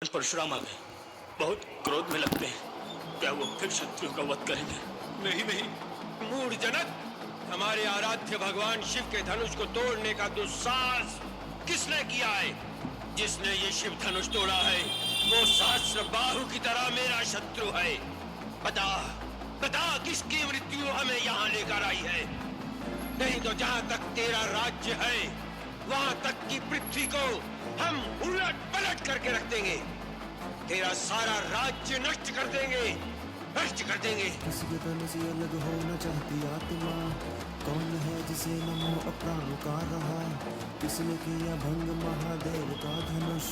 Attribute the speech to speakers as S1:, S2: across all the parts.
S1: परशुराम आ गए। बहुत क्रोध में लगते हैं। क्या वो फिर शत्रुओं का वध करेंगे?
S2: नहीं नहीं मूढ़ जनक, हमारे आराध्य भगवान शिव के धनुष को तोड़ने का दुस्साहस किसने किया है? जिसने ये शिव धनुष तोड़ा है वो सहस्र बाहु की तरह मेरा शत्रु है। बता बता किसकी मृत्यु हमें यहाँ लेकर आई है? नहीं तो जहाँ तक तेरा राज्य है वहाँ तक की पृथ्वी को हम उलट पलट करके रख देंगे। तेरा सारा राज्य नष्ट कर देंगे, नष्ट कर देंगे।
S3: किसी के तन से अलग होना चाहती आत्मा, कौन है जिसे न मोह अप्राण का रहा? किसने किया भंग महादेव का धनुष?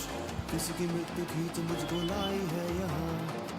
S3: किसकी मृत्यु खींच मुझको लाई है यहाँ?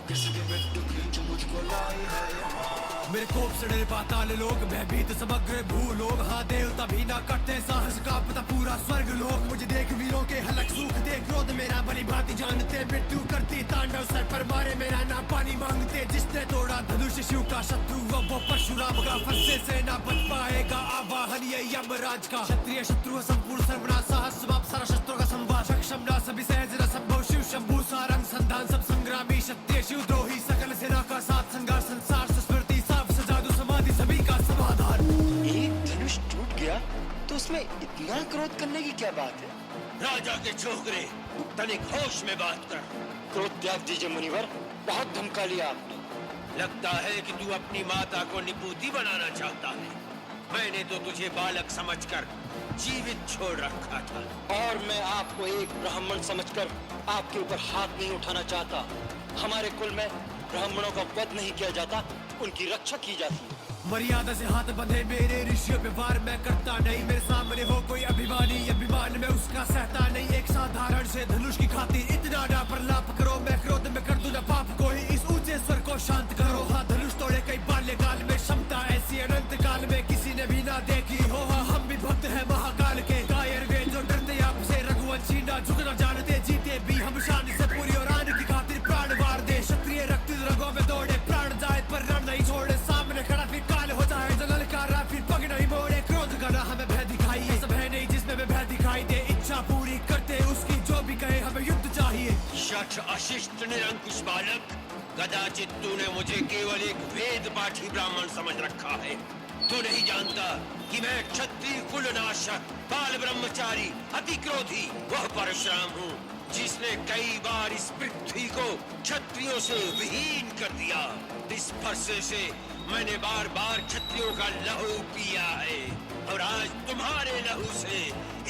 S3: किसकी मृत्यु खींच मुझको लाई है यहाँ?
S4: मेरे कोप से डरे पाताल लोग, भयभीत समग्र भूलोग। हाँ देवता भी ना करते साहस का पता पूरा स्वर्ग लोग। मुझे देख वीरों के हलक सूख दे, क्रोध मेरा भली भांति जानते। मृत्यु करती तांडव सर पर मारे, मेरा ना पानी मांगते। जिसने तोड़ा धनुष शिव का शत्रु वो परशुराम का, फंसे से ना बच पाएगा आवाहन ये यमराज का। क्षत्रिय शत्रु संपूर्ण सर्वनाश, साहस समाप्त सारा शस्त्रों का संवार। सक्षम ना सभी सहज न संभव, शिव शंभु सारंग संधान सब संग्रामी। क्षत्रिय शिव द्रोही सकल सेना का साथ, संघार संसार सुस्मृति जादू समाधि सभी का समाधान।
S5: एक धनुष टूट गया तो उसमें इतना क्रोध करने की क्या बात है?
S2: राजा के छोकरे, तनिक होश में बात कर।
S5: क्रोध त्याग दीजिए मुनिवर, बहुत धमका लिया आपने।
S2: लगता है कि तू अपनी माता को निपुती बनाना चाहता है। मैंने तो तुझे बालक समझकर जीवित छोड़ रखा था।
S5: और मैं आपको एक ब्राह्मण समझकर आपके ऊपर हाथ नहीं उठाना चाहता। हमारे कुल में ब्राह्मणों का वध नहीं किया जाता, उनकी रक्षा की जाती है।
S4: मर्यादा से हाथ बंधे मेरे ऋषियों पे वार मैं करता नहीं। मेरे सामने हो कोई अभिमानी, अभिमान में उसका सहता नहीं। एक साधारण से धनुष की खातिर इतना ना प्रलाप करो। मैं क्रोध में कर दूं ना पाप को ही, इस ऊंचे स्वर को शांत करो। हाँ धनुष तोड़े कई बाल्यकाल में, क्षमता ऐसी अनंत काल में किसी ने भी ना देखी हो। हाँ हम भी भक्त हैं महाकाल के, कायर वे जो डरते आपसे। रघुवंशी ना झुकना जानते, जीते भी हम शान से पूरी और आने की खातिर प्राण वार दे। क्षत्रिय रक्त रगों में दौड़े, प्राण जाए पर रण नहीं छोड़े। सामने खड़ा फिर काल हो जाए, जंगल का राह फिर पग नहीं मोड़े। क्रोध का ना हमें भय दिखाई, ये सब है नहीं जिसमें मैं भय दिखाई दे। इच्छा पूरी करते उसकी जो भी कहे, हमें युद्ध चाहिए।
S2: शठ अशिष्ट निरंकुश बालक, कदाचित तूने मुझे केवल एक वेद पाठी ब्राह्मण समझ रखा है। तू नहीं जानता कि मैं क्षत्रिय कुलनाशक, बाल ब्रह्मचारी, अति क्रोधी वह परशुराम हूँ जिसने कई बार इस पृथ्वी को क्षत्रियों से विहीन कर दिया। इस फरसे से मैंने बार बार क्षत्रियों का लहू पिया है और आज तुम्हारे लहू से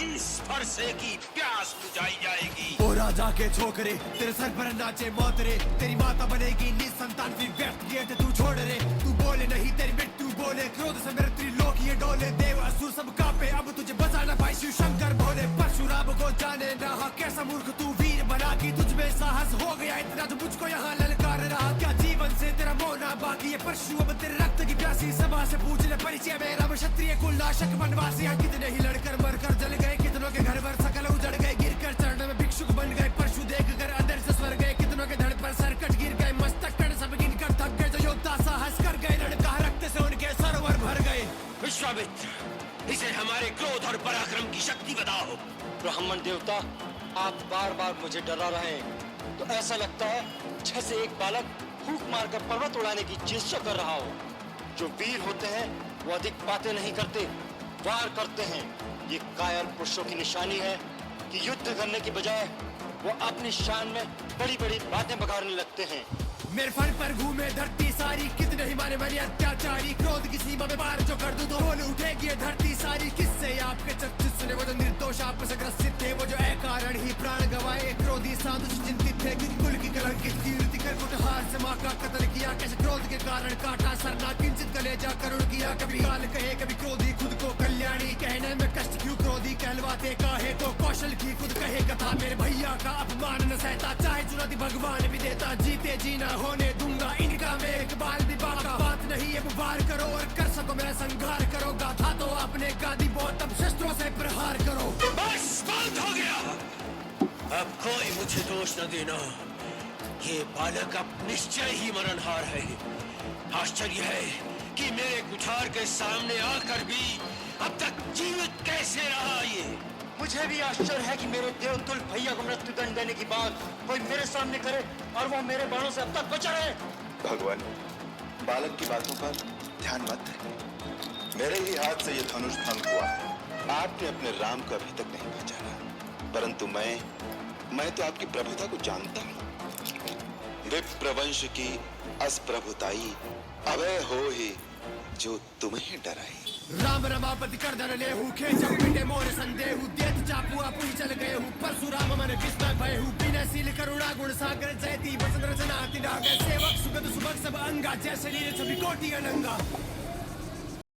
S2: इस फरसे की प्यास बुझाई जाएगी।
S4: ओ राजा के छोकरे, तेरे सर पर नाचे मौतरे। तेरी माता बनेगी निसंतान, फिर व्यक्त किए थे तू छोड़ रे। तू बोले नहीं तेरी मृत्यु बोले, क्रोध से मेरे त्रिलोक ये डोले। देव असुर सब कांपे, अब तुझे बचाना भाई शिव शंकर भोले। परशुराम को जाने रहा कैसा मूर्ख तू वीर बना की, तुझ में साहस हो गया इतना तो मुझको यहाँ ललकार रहा। क्या जीवन से तेरा मोना बाकी है? परशु अब तेरे रक्त की प्यासी, सभा से पूछ ले परिचय मेरा। क्षत्रिय कुलनाशक वनवासी, कितने ही लड़कर मरकर जल गए। कितनों के घर पर सकल उजड़ गए, गिरकर चरण में भिक्षुक बन गए। परशु देख कर अंदर से स्वर गए, कितनों के धड़ पर सरकट गिर गए। मस्तक कण सब गिन कर थक गए, जो योद्धा साहस कर गए। लड़का रक्त से उनके सरोवर भर गए।
S2: विश्वामित्र, इसे हमारे क्रोध और पराक्रम की शक्ति बताओ।
S5: ब्राह्मण देवता, आप बार बार मुझे डरा रहे हैं तो ऐसा लगता है जैसे एक बालक फूंक मारकर पर्वत उड़ाने की चेष्टा कर रहा हो। जो वीर होते हैं वो अधिक बातें नहीं करते, वार करते हैं। ये कायर पुरुषों की निशानी है कि युद्ध करने की बजाय वो अपनी शान में बड़ी बड़ी बातें बघाड़ने लगते हैं।
S4: मेरे फल पर घूमे धरती सारी, कितने ही मारे मारे अत्याचारी। क्रोध की सीमा में पार जो कर दूं तो बोल उठेगी ये धरती सारी। किससे आपके चक्षु सुने वो जो निर्दोष आप से ग्रसित थे, वो जो अकारण ही प्राण गवाए। क्रोधी साधु चिंतित थे कि कुल की कलंकित कीर्ति कर कुटहार से माँ का कत्ल किया। कैसे क्रोध के कारण काटा सरना, किंचित कलेजा करुण किया। कभी काल कहे कभी क्रोधी खुद को कल्याणी, कहने में कष्ट क्यों क्रोधी कहलवाते काहे को। कौशल की खुद कहे कथा, मेरे भैया का अपमान न सहता। चाहे चुनौती भगवान भी देता, जीते जीना होने दूंगा इनका मैं एक बाल भी बाका। बात नहीं है वार करो और कर सको मेरा संघार करो। गाथा तो आपने गादी बहुत, अब शस्त्रों से प्रहार करो।
S2: बस बात हो गया, अब कोई मुझे दोष न देना। ये बालक अब निश्चय ही मरणहार है। आश्चर्य है कि मेरे कुठार के सामने आकर भी अब तक जीवित कैसे रहा। ये
S5: मुझे भी आश्चर्य है कि मेरे देवतुल्य भैया को मृत्युदंड देने की बात कोई मेरे सामने करे और वो मेरे बाणों से अब तक बचा रहे।
S6: भगवान, बालक की बातों पर ध्यान मत दें। मेरे ही हाथ से ये धनुष भंग हुआ। आपने अपने राम को अभी तक नहीं पहचाना, परंतु मैं तो आपकी प्रभुता को जानता हूँ। विप्रवंश की असप्रभुताई अभय हो ही जो तुम्हें डराई।
S4: राम रमापति कर धर ले हूँ खेचम पिंडे मोर संदेहु देत चापू आपू चल गए हूँ परशुराम मन विस्मय भय हूँ बिना सील करुणा गुण सागर जयती वसंत रचना अति डागर सेवक सुगत सुभग सब अंगा जय शरीर छवि कोटि अनंगा।